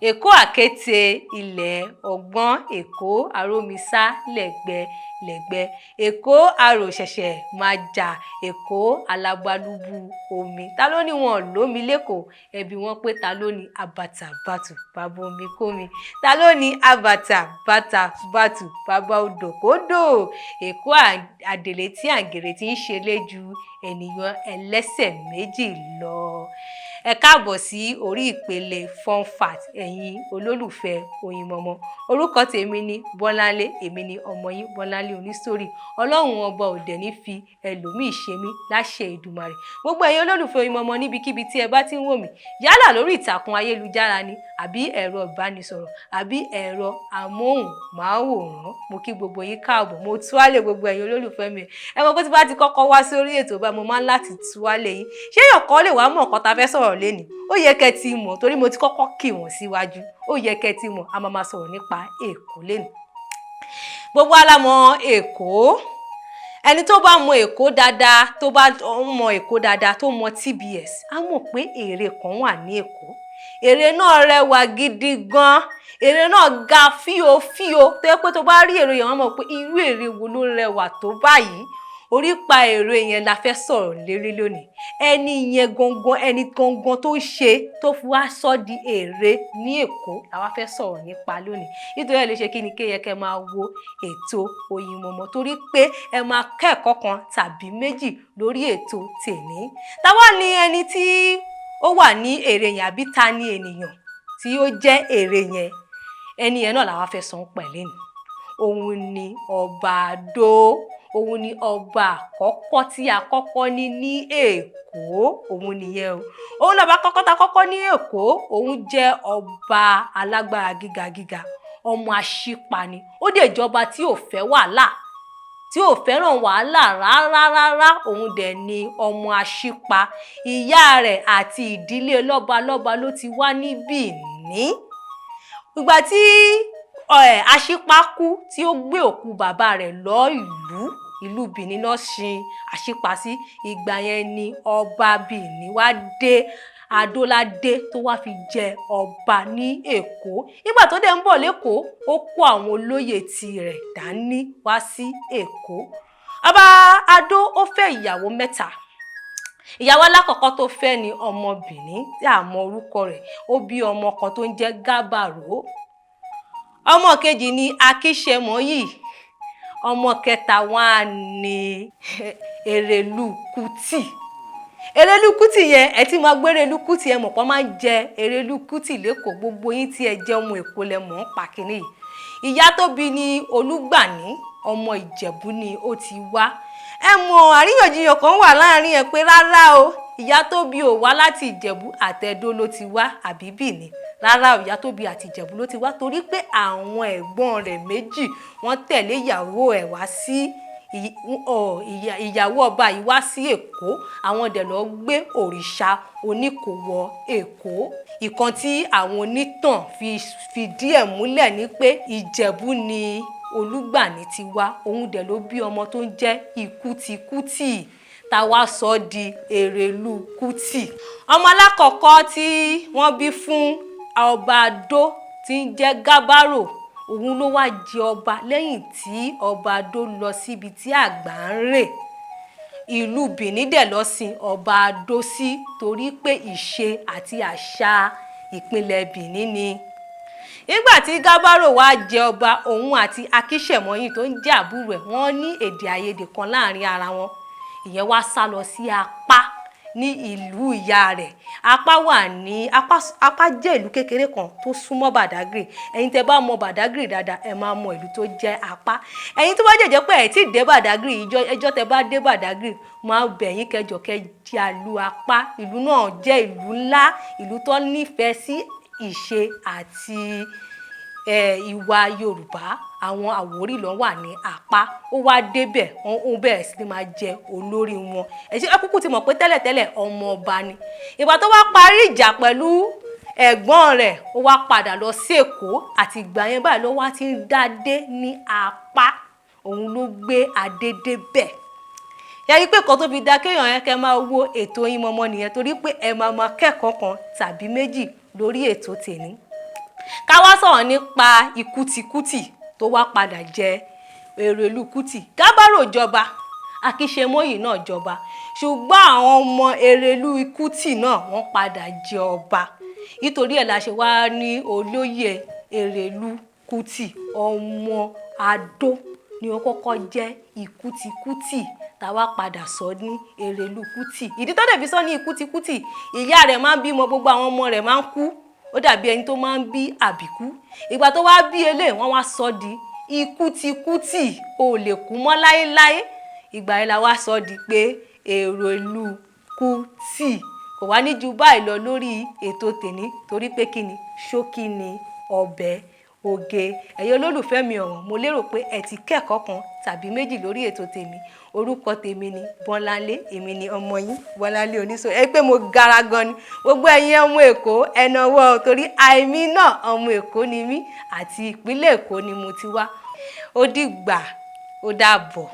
Èkó àkété ilẹ̀ ọgbọ́n, Èkó arómisá lẹ̀gbẹlẹ̀gbẹ, Èkó aròṣẹ̀ṣẹ̀ máa jà, Èkó alágbálúgbú omi. Ta ló ní wọn lómi lẹ́kọ̀ọ́? Ẹbí wọn pé ta ló ní àbàtà bàtù bàbá omi kómi? Ta ló ní àbàtà bàtà bàtù bàbá odò kódò? Èkó àdèlé tí àǹgèrè ti ń ṣe lé ju ènìyàn ẹlẹ́sẹ̀ méjì lọ. Ẹ káàbọ̀ sí orí ìpele fun fact ẹ̀yin olólùfẹ́ Oyinmomo. Orúkọ tèmi ni Bọ́láńlé, èmi ni ọmọ yín Bọ́láńlé onísítórì. Ọlọ́run ọba ò dẹ̀ ní fi ẹlòmíì ṣe mí láṣẹ Èdùmàrè. Gbogbo ẹ̀yin olólùfẹ́ Oyinmomo níbikíbi tí ẹ bá ti ń wò mí, yálà lórí ìtàkùn ayélujára ni, àbí ẹ̀rọ ìbánisọ̀rọ̀, àbí ẹ̀rọ amóhùnmáwòrán. Mo kí gbogbo yín káàbọ̀, mo túwálé gbogbo ẹ̀yin olólùfẹ́ mi. Ẹ mọ̀ pé tí bá ti kọ́kọ́ wá sí orí ètò báyìí, mo máa ń láti túwálé yín. Ṣé èèyàn kan lè wá mọ̀ nǹkan tá fẹ́ sọ̀rọ̀ lénìí? Ó yẹ kẹ́ ti mọ̀, torí mo ti kọ́kọ́ kì wọ́n síwájú. Ó yẹ kẹ́ ti mọ̀, a máa sọ̀rọ̀ nípa Èkó lénìí. Gbogbo wa la mọ̀ Èkó. Ẹni tó bá mọ̀ Èkó dáadáa, tó bá mọ̀ Èkó dáadáa, tó mọ̀ TBS, á mọ̀ pé ère kan wà ní Èkó. Ère náà rẹwà gidi gan. Ère náà ga fíofío. Tó yẹ pé tó bá rí ère yẹn, wọ́n mọ̀ pé irú ère wo ló rẹwà tó báyìí. Orípa ère yẹn la fẹ́ sọ̀rọ̀ lérí lónìí. Ẹni yẹn gangan, ẹni gangan tó ṣe tó fi wá sọ di ère ní Èkó la wá fẹ́ sọ̀rọ̀ nípa lónìí. Nítorí ẹ lè ṣe kí ni kéye kẹ́ máa wo ètò Oyinmomo, torí pé ẹ máa kẹ́kọ̀ọ́ kan tàbí méjì lórí ètò tèmi. Táwa ni ẹni tí ó wà ní ère yẹn, àbí ta ni ènìyàn tí ó jẹ́ ère yẹn? Ẹni yẹn náà la wá fẹ́ sọ pẹ̀lú ni. Òun ni Ọba Adó. Òun ni ọba àkọ́kọ́ tí a kọ́kọ́ ní Èkó. Òun nìyẹn o. Òun lọ́ba àkọ́kọ́ tá kọ́kọ́ ní Èkó. Òun jẹ́ ọba alágbára gíga. Ọmọ aṣípa ni. Ó dẹ̀ jọba tí ò fẹ́ wàhálà, tí ò fẹ́ràn wàhálà rárá. Òun dẹ̀ ni ọmọ aṣípa. Ìyá rẹ̀ àti ìdílé lọ́balọ́ba ló ti wá ní Bìní. Ìgbà tí aṣípa kú, tí ó gbé òkú bàbá rẹ̀ lọ ìlú Bìní náà sin aṣípa sí. Ìgbà yẹn ni ọba Bìní wá dé, Adóládé, tó wá fi jẹ ọba ní Èkó. Nígbà tó dẹ̀ ń bọ̀ lÉkòó, ó kó àwọn olóyè tirẹ̀ dání wá sí Èkó. Ọba Adó ó fẹ́ ìyàwó mẹ́ta. Ìyàwó alákọ̀ọ́kọ́ tó fẹ́ ni ọmọ Bìní tí a mọ orúkọ rẹ̀. Ó bí ọmọ kan tó ń jẹ́ Gábàró. Ọmọ kejì ni Akíṣẹmọyì. Ọmọ kẹta wá ní Èrèlú Kútì. Èrèlú Kútì yẹn, ẹ ti máa gbé Èrèlú Kútì yẹn mọ̀ pé wọ́n máa ń jẹ Èrèlú Kútì lÉkòó. Gbogbo yín tí ẹ jẹ́ ọmọ Èkó lẹ mọ̀ ń pa kínní yìí. Ìyá tó bí ni Olúgbàní, ọmọ Ìjẹ̀bú ni ó ti wá. Ẹ mọ̀ àríyànjiyàn kan wà láàrin ẹ pé rárá o, ìyá tó bí ò wá láti Ìjẹ̀bú, àtẹ̀dó ló ti wá, àbí Bìní. Rárá o, ìyá tó bí àti Ìjẹ̀bú ló ti wá, torí pé àwọn ẹ̀gbọ́n rẹ̀ méjì wọ́n tẹ̀lé ìyàwó ẹ̀ wá sí ìyàwó ọba yìí wá sí Èkó. Àwọn dẹ̀ lọ gbé òrìṣà Oníkò wọ Èkó. Ìkan tí àwọn onítàn fi díẹ̀ múlẹ̀ ni pé Ìjẹ̀bú ni Olúgbàní ti wá. Òun dẹ̀ ló bí ọmọ tó ń jẹ́ Ìkútìkútì, tá wá sọ di Èrèlú Kútì. Ọmọ alákọ̀ọ́kọ́ tí wọ́n bí fún ọba Adó tí ń jẹ́ Gábàró, òun ló wá jẹ ọba lẹ́yìn tí ọba Adó lọ síbi tí àgbà ń rè. Ìlú Bìní dẹ̀ lọ sin ọba Adó sí, torí pé ìṣe àti àṣà ìpínlẹ̀ Bìní ni. Nígbà tí Gábàró wá jẹ ọba, òun àti Akíṣẹmọyì tó ń jẹ́ àbúrò ẹ̀, wọ́n ní èdè àìyedè kan láàrin ara wọn. Ìyẹn wá sá lọ sí Apá ní ìlú ìyá rẹ̀. Apá jẹ́ ìlú kékeré kan tó súnmọ́ Bàdágìrì. Ẹ̀yin tẹ́ bá mọ̀ Bàdágìrì dáadáa, ẹ máa mọ ìlú tó jẹ́ Apá. Ẹ̀yin tó bá jẹ́ pé ẹ ti dé Bàdágìrì, ẹjọ́ tẹ́ bá dé Bàdágìrì, máa bẹ̀ yín kẹjọ kẹjẹ ìlú Apá. Ìlú náà jẹ́ ìlú ńlá, ìlú tó nífẹ̀ẹ́ sí ìṣe àti ìwà Yorùbá. Àwọn Àwórì ló wà ní Apá. Ó wá débẹ̀, ó bẹ̀rẹ̀ sí ní máa jẹ olórí wọn. Ẹ kúkú ti mọ̀ pé tẹ́lẹ̀tẹ́lẹ̀ ọmọ ọba ni. Ìgbà tó wá parí ìjà pẹ̀lú ẹ̀gbọ́n rẹ̀, ó wá padà lọ sí Èkó. Àti ìgbà yẹn báyìí ló wá ti ń dádé ní Apá. Òun ló gbé adé débẹ̀. Yẹ́rí pé kan tó fi dá kéèyàn yẹn kẹ́ máa wo ètò Oyinmomo nìyẹn, torí pé ẹ máa kẹ́kọ̀ọ́ kan tàbí méjì lórí ètò tèmi. ká wá sọ̀rọ̀ nípa Ìkútì tó wá padà jẹ Èrèlú Kútì. Gábárò jọba, Akíṣemóyì náà jọba, ṣùgbọ́n àwọn ọmọ Èrèlú Kútì náà wọ́n padà jẹ ọba. Nítorí ẹ̀ la ṣe wá ní olóyè Èrèlú Kútì. Ọmọ Adó ni ó kọ́kọ́ jẹ́ Ìkútì tá wá padà sọ ní Èrèlú Kútì. Ìdí tó dẹ̀ fi sọ ní Ìkútì, ìyá rẹ̀ máa ń bímọ, gbogbo àwọn ọmọ rẹ̀ máa ń kú. Ó dàbí ẹni tó máa ń bí àbíkú. Ìgbà tó wá bí eléyìí wọ́n wá sọ di Ìkútì, ò lè kú mọ́ láéláé. Ìgbà yẹn la wá sọ di pé Èrèlú Kútì. Kò wá ní ju báyìí lọ lórí ètò tèmi torí pé kí ni ṣókí ni ọbẹ̀ oge. Ẹ̀yin olólùfẹ́ mi ọ̀wọ́n, mo lérò pé ẹ ti kẹ́kọ̀ọ́ kan tàbí méjì lórí ètò tèmi. Orúkọ tèmi ni Bọ́láńlé, èmi ni ọmọ yín Bọ́láńlé Oníṣòwò. Ẹ pé mo gara gan ni. Gbogbo ẹ̀yin ọmọ Èkó ẹ nawọ́ torí àìmí náà ọmọ Èkó ni mí àti ìpínlẹ̀ Èkó ni mo ti wá. Ó dìgbà, ó dàbọ̀.